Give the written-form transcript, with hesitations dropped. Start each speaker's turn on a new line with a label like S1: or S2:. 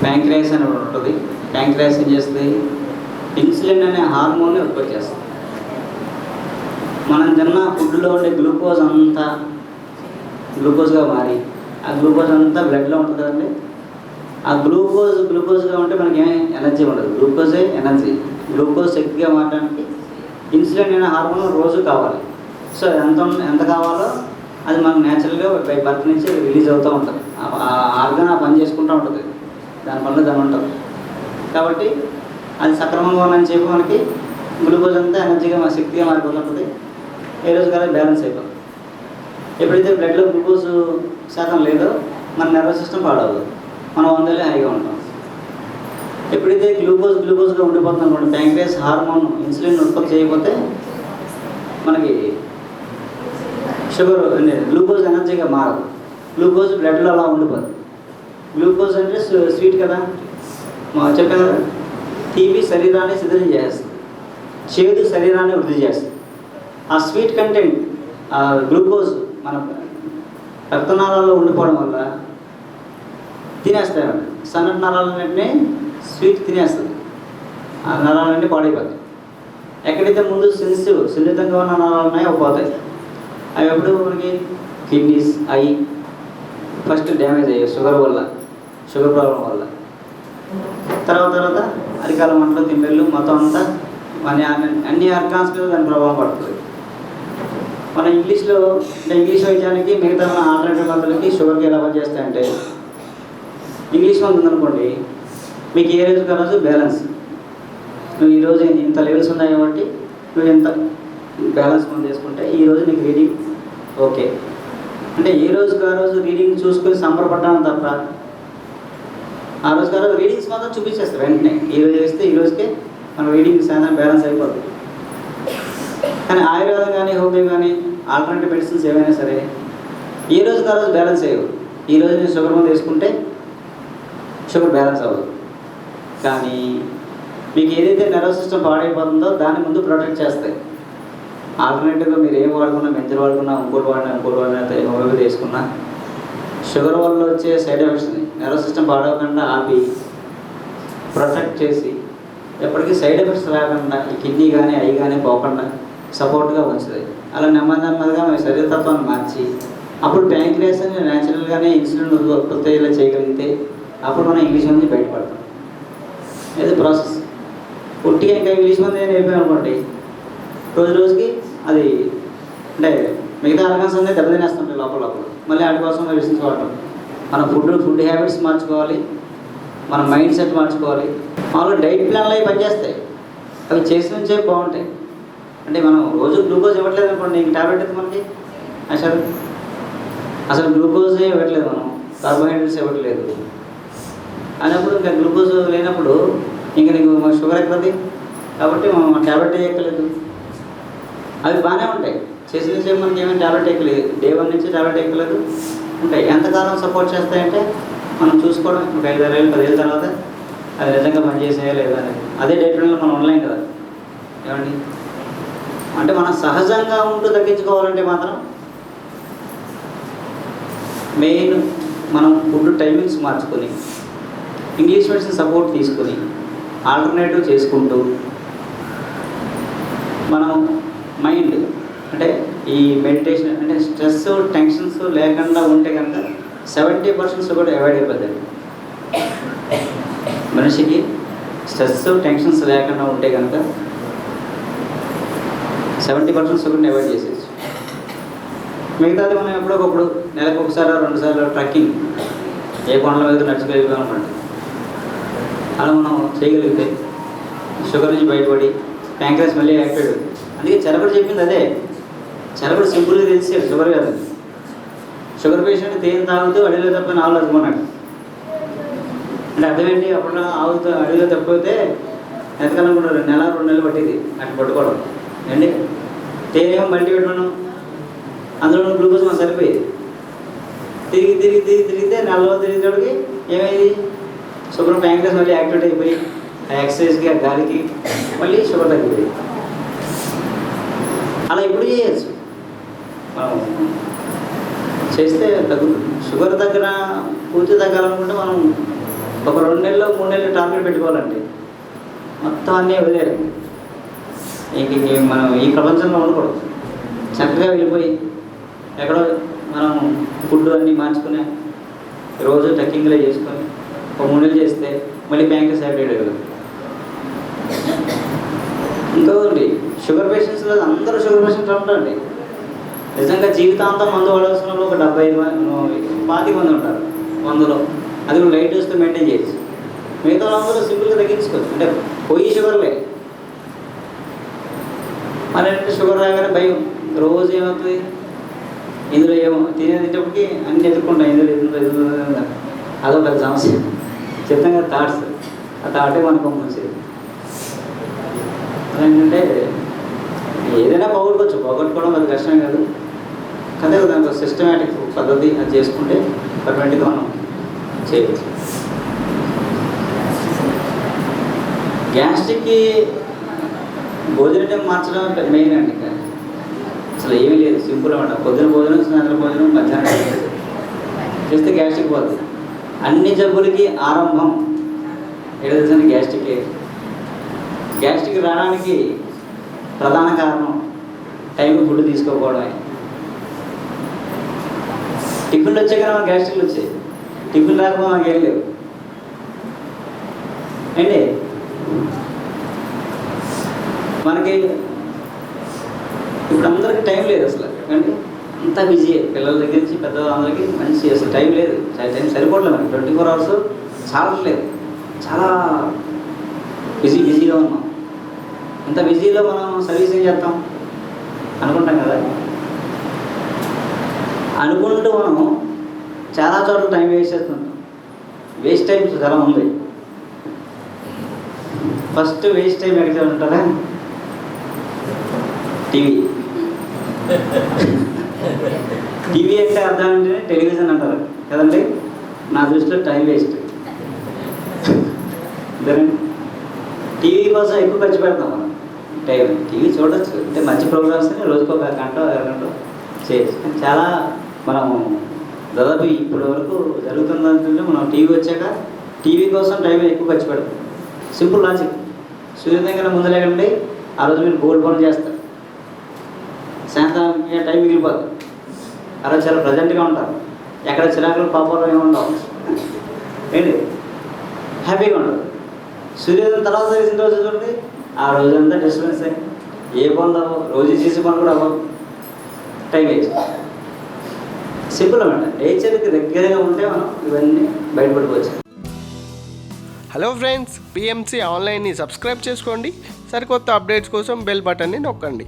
S1: Pancreas అని ఉంటుంది. Pancreas ఏం చేస్తుంది, ఇన్సులిన్ అనే హార్మోన్ని ఉత్పత్తి చేస్తుంది. మనం తిన్న ఫుడ్లో ఉండే గ్లూకోజ్ అంతా గ్లూకోజ్గా మారి ఆ గ్లూకోజ్ అంతా బ్లడ్లో ఉంటుంది కదండి. ఆ గ్లూకోజ్గా ఉంటే మనకి ఏం ఎనర్జీ ఉండదు. గ్లూకోజే ఎనర్జీ. గ్లూకోజ్ శక్తిగా మారడానికి ఇన్సులిన్ అనే హార్మోన్ రోజు కావాలి. సో ఎంత కావాలో అది మనకు న్యాచురల్గా బై బర్త్ నుంచి రిలీజ్ అవుతూ ఉంటుంది. ఆ ఆర్గాన్ ఆ పని చేసుకుంటూ ఉంటుంది, దానివల్ల దాని ఉంటుంది. కాబట్టి అది సక్రమంగా ఉందని చెప్పి మనకి గ్లూకోజ్ అంతా ఎనర్జీగా శక్తిగా మారిపోతుంటుంది. ఏ రోజు కాదు బ్యాలెన్స్ అయిపోతుంది. ఎప్పుడైతే బ్లడ్లో గ్లూకోజ్ శాతం లేదో మన నర్వస్ సిస్టమ్ పాడవదు, మనం 100 హైగా ఉంటాం. ఎప్పుడైతే గ్లూకోజ్గా ఉండిపోతుంది అనుకోండి, ప్యాంక్రియాస్ హార్మోన్ ఇన్సులిన్ ఉత్పత్తి చేయకపోతే మనకి షుగర్ గ్లూకోజ్ ఎనర్జీగా మారదు. గ్లూకోజ్ బ్లడ్లో అలా ఉండిపోదు. గ్లూకోజ్ అంటే స్వీట్ కదా, చెప్పాను కదా. తీపి శరీరాన్ని శిథిలం చేస్తుంది, చేదు శరీరాన్ని వృద్ధి చేస్తుంది. ఆ స్వీట్ కంటెంట్ గ్లూకోజ్ మన రక్తనాళాల్లో ఉండిపోవడం వల్ల తినేస్తాయండి. సన్నటి నరాలన్నింటినీ స్వీట్ తినేస్తుంది. ఆ నరాలన్నీ పాడైపోతాయి. ఎక్కడైతే ముందు సున్నితంగా ఉన్న నరాలు ఉన్నాయో అవి పోతాయి. అవి ఎప్పుడు మనకి కిడ్నీస్ అవి ఫస్ట్ డ్యామేజ్ అయ్యాయి షుగర్ ప్రాబ్లం వల్ల. తర్వాత అరికాల మంటలు, తిమ్మెళ్ళు మొత్తం అంతా మన అన్ని ఆర్గాన్స్ మీద దాని ప్రభావం పడుతుంది. మన ఇంగ్లీష్ వైద్యానికి మిగతా మన ఆల్టర్నేటివ్ మందులకి షుగర్కి ఎలా పనిచేస్తాయంటే, ఇంగ్లీష్ మందు ఉందనుకోండి, మీకు ఏ రోజు రోజు బ్యాలెన్స్. నువ్వు ఈరోజు ఇంత లెవెల్స్ ఉన్నాయి కాబట్టి నువ్వు ఎంత బ్యాలెన్స్ మందు చేసుకుంటే ఈరోజు నీకు రీడింగ్ ఓకే అంటే ఏ రోజుకి ఆ రోజు రీడింగ్ చూసుకొని సంబరపడ్డాను తప్ప ఆ రోజుకి ఆ రోజు రీడింగ్స్ మాత్రం చూపించేస్తారు వెంటనే. ఈరోజు వేస్తే ఈ రోజుకే మన రీడింగ్ శాతం బ్యాలెన్స్ అయిపోతుంది. కానీ ఆయుర్వేదం కానీ, హోమియో కానీ, ఆల్టర్నేటివ్ మెడిసిన్స్ ఏమైనా సరే ఏ రోజుకి ఆ రోజు బ్యాలెన్స్ అయ్యవు. ఈరోజు నేను షుగర్ మందు వేసుకుంటే షుగర్ బ్యాలెన్స్ అవ్వదు. కానీ మీకు ఏదైతే నర్వస్ సిస్టమ్ పాడైపోతుందో దాన్ని ముందు ప్రొటెక్ట్ చేస్తాయి. ఆల్టర్నేటివ్గా మీరు ఏం వాడుకున్నా, మెంతులు వాడుకున్నా, ఇంకోటి వాడినా హోమియోపతి వేసుకున్నా షుగర్ వల్ల వచ్చే సైడ్ ఎఫెక్ట్స్ని నర్వస్ సిస్టమ్ పాడవకుండా ఆపి ప్రొటెక్ట్ చేసి ఎప్పటికీ సైడ్ ఎఫెక్ట్స్ రాకుండా ఈ కిడ్నీ కానీ అవి కానీ పోకుండా సపోర్ట్గా ఉంచుతాయి. అలా నెమ్మదిగా మేము శరీరతత్వాన్ని మార్చి అప్పుడు ప్యాంక్రియాస్ అని న్యాచురల్గానే ఇన్సులిన్ ఉత్పత్తి ఇలా చేయగలిగితే అప్పుడు మనం ఇంగ్లీష్ మంది బయటపడతాం. ఇది ప్రాసెస్. పుట్టిగా ఇంకా ఇంగ్లీష్ మంది నేర్పాం అనుకోండి, రోజుకి అది అంటే మిగతా ఆర్గాన్స్ అన్నీ దెబ్బతినేస్తుంటాయి లోపల. మళ్ళీ వాటి కోసం మెడిసిన్స్ వాడటం. మన ఫుడ్ హ్యాబిట్స్ మార్చుకోవాలి, మన మైండ్ సెట్ మార్చుకోవాలి. మామూలుగా డైట్ ప్లాన్లు అవి పనిచేస్తాయి, అవి చేసి నుంచే బాగుంటాయి. అంటే మనం రోజు గ్లూకోజ్ ఇవ్వట్లేదు అనుకోండి, ఇంక ట్యాబ్లెట్ అయితే మనకి అసలు గ్లూకోజే ఇవ్వట్లేదు, మనం కార్బోహైడ్రేట్స్ ఇవ్వట్లేదు అన్నప్పుడు ఇంకా గ్లూకోజ్ లేనప్పుడు ఇంకా నీకు షుగర్ ఎక్కుతుంది కాబట్టి మనం ట్యాబ్లెట్ ఎక్కలేదు. అవి బాగానే ఉంటాయి, చేసిన నుంచి మనకి ఏమైనా ట్యాబ్లెట్ ఎక్కలేదు, డే 1 నుంచి ట్యాబ్లెట్ ఎక్కలేదు ఉంటాయి. ఎంతకాలం సపోర్ట్ చేస్తాయంటే మనం చూసుకోవడం, ఒక 5-6 ఏళ్ళు 10 ఏళ్ళ తర్వాత అది నిజంగా పనిచేసాయా లేదా అనేది. అదే డైట్ ప్లాన్లో మనం ఉండలేం కదా ఏమండి. అంటే మనం సహజంగా ఉంటూ తగ్గించుకోవాలంటే మాత్రం మెయిన్ మనం ఫుడ్ టైమింగ్స్ మార్చుకొని ఇంగ్లీష్ మెడిసిన్ సపోర్ట్ తీసుకొని ఆల్టర్నేటివ్ చేసుకుంటూ మనం మైండ్ అంటే ఈ మెడిటేషన్ అంటే స్ట్రెస్ టెన్షన్స్ లేకుండా ఉంటే కనుక 70% కూడా అవాయిడ్ అయిపోతుంది. మనిషికి స్ట్రెస్ టెన్షన్స్ లేకుండా ఉంటే కనుక 70% షుగర్ని అవాయిడ్ చేసేసి మిగతాది మనం ఎప్పుడొకప్పుడు నెలకు 1-2 సార్లు ట్రెక్కింగ్ ఏ కొండల మీద నడుచుకెళ్ళిపోయామన్నమాట. అలా మనం చేయగలిగితే షుగర్ నుంచి బయటపడి ప్యాంక్రియాస్ మళ్ళీ యాక్టివేట్. అందుకే చెరపడి చెప్పింది అదే. చెరపడి సింపుల్గా తెలిసి షుగర్ కాదు. షుగర్ పేషెంట్ తేనె తాగుతూ అడవిలో తప్పని ఆవులు అదుకున్నాడు అంటే అర్థమేంటి. అప్పుడు ఆవుతో అడవిలో తప్పితే ఎంతకాలం కూడా 1 నెల 2 నెలలు పట్టేది అటు పట్టుకోవడం అండి. తేనేమో మల్టీ పెట్టడం, అందులో గ్లూకోజ్ మనకు సరిపోయేది. తిరిగితే నెలలో తిరిగేటోడికి ఏమైంది, షుగర్ ప్యాంక్రియాస్ మళ్ళీ యాక్టివేట్ అయిపోయి ఆ ఎక్సర్సైజ్కి ఆ గాలికి మళ్ళీ షుగర్ తగ్గిపోయింది. అలా ఇప్పుడు చేయొచ్చు, మనం చేస్తే తగ్గుతుంది. షుగర్ దగ్గర పూర్తి తగ్గాలనుకుంటే మనం ఒక 2 నెలలు 3 నెలలు టార్గెట్ పెట్టుకోవాలండి. మొత్తం అన్నీ వదిలేరు. ఇంక మనం ఈ ప్రపంచంలో ఉండకూడదు. చక్కగా వెళ్ళిపోయి ఎక్కడో మనం ఫుడ్ అన్నీ మార్చుకుని రోజు ట్రెక్కింగ్లో చేసుకొని ఒక 3 నెలలు చేస్తే మళ్ళీ బ్యాంక్ సైడ్ ఇంకోటి షుగర్ పేషెంట్స్లో అందరూ షుగర్ పేషెంట్స్ ఉంటారండి. నిజంగా జీవితాంతం మందు వాడాల్సిన వాళ్ళు ఒక 75 మంది ఉంటారు 100లో. అది కూడా లైట్ డోస్తో మెయింటైన్ చేయొచ్చు. మిగతా వాళ్ళందరూ సింపుల్గా తగ్గించుకోవచ్చు. అంటే పోయి షుగర్లే. మరి అంటే షుగర్ రాగానే భయం. రోజు ఏమవుతుంది, ఇందులో ఏమో తినేటప్పటికి అన్ని ఎదుర్కొంటాం. ఇందులో అదొక పెద్ద సమస్య. చెప్తాం కదా థాట్స్, ఆ థాటే మనకు మంచిది. ఏంటంటే ఏదైనా పోగొట్టుకోవడం అది కష్టమే కాదు. కానీ దానికి సిస్టమేటిక్ పద్ధతి అది చేసుకుంటే పర్మనెంట్గా మనం చేయవచ్చు. గ్యాస్ట్రిక్కి భోజనం టైం మార్చడం మెయిన్ అండి. అసలు ఏమీ లేదు, సింపుల్ అన్నమాట. పొద్దున భోజనం, సాయంత్రం భోజనం, మధ్యాహ్నం చేస్తే గ్యాస్ట్రిక్ పోతుంది. అన్ని జబ్బులకి ఆరంభం ఏదైతే గ్యాస్ట్రిక్. గ్యాస్ట్రిక్ రావడానికి ప్రధాన కారణం టైంకి ఫుడ్ తీసుకోకపోవడమే. టిఫిన్లు వచ్చాక మనకు గ్యాస్ట్రిక్లు వచ్చాయి. టిఫిన్ రాకపోతే మనకి ఏం లేవు అండి. మనకి ఇప్పుడు అందరికీ టైం లేదు అసలు. కానీ అంతా బిజీ, పిల్లల దగ్గర నుంచి పెద్దవాళ్ళందరికీ మంచి అసలు టైం లేదు. టైం సరిపోవట్లేదు మనకి. 24 hours చాలట్లేదు. చాలా బిజీగా ఉన్నాం. ఇంత బిజీలో మనం సర్వీసింగ్ చేస్తాం అనుకుంటాం కదా. అనుకుంటూ మనం చాలా చోట్ల టైం వేస్ట్ చేస్తుంటాం. వేస్ట్ టైం చాలా ఉంది. ఫస్ట్ వేస్ట్ టైం ఎక్కడ ఉంటారా? టీవీ. టీవీ అంటే అర్థం అంటే టెలివిజన్ అంటారు కదండి. నా దృష్టిలో టైం వేస్ట్. టీవీ కోసం ఎక్కువ ఖర్చు పెడతాం మనం. టీవీ చూడొచ్చు అంటే మంచి ప్రోగ్రామ్స్ రోజుకు 1 గంట 2 గంటలు చేయొచ్చు. చాలా మనం దాదాపు ఇప్పటి వరకు జరుగుతుందంటే మనం టీవీ వచ్చాక టీవీ కోసం టైం ఎక్కువ ఖర్చు పెడతాం. Simple logic. సూర్యోదయం కన్నా ముందు లేకండి ఆ రోజు మీరు గోల్డ్ పనులు చేస్తారు. సాయంత్రం టైం మిగిలిపోతుంది. ఆ రోజు చాలా ప్రజెంట్గా ఉంటారు. ఎక్కడ చిరాకులు పాపాలు ఏమి ఉండవు ఏంటి, హ్యాపీగా ఉండదు. సూర్యోదయం తర్వాత వేసిన రోజు చూడండి, ఆ రోజంతా డిస్టర్బెన్స్ ఏ పనులు అవ్వవు. రోజు చేసే పనులు కూడా అవ్వవు. Time waste. సింపుల్ అన్నమాట. నేచర్కి దగ్గరగా ఉంటే మనం ఇవన్నీ బయటపడిపోవచ్చు.
S2: హలో ఫ్రెండ్స్, పిఎంసి ఆన్లైన్ని సబ్స్క్రైబ్ చేసుకోండి. సరికొత్త అప్డేట్స్ కోసం బెల్ బటన్ని నొక్కండి.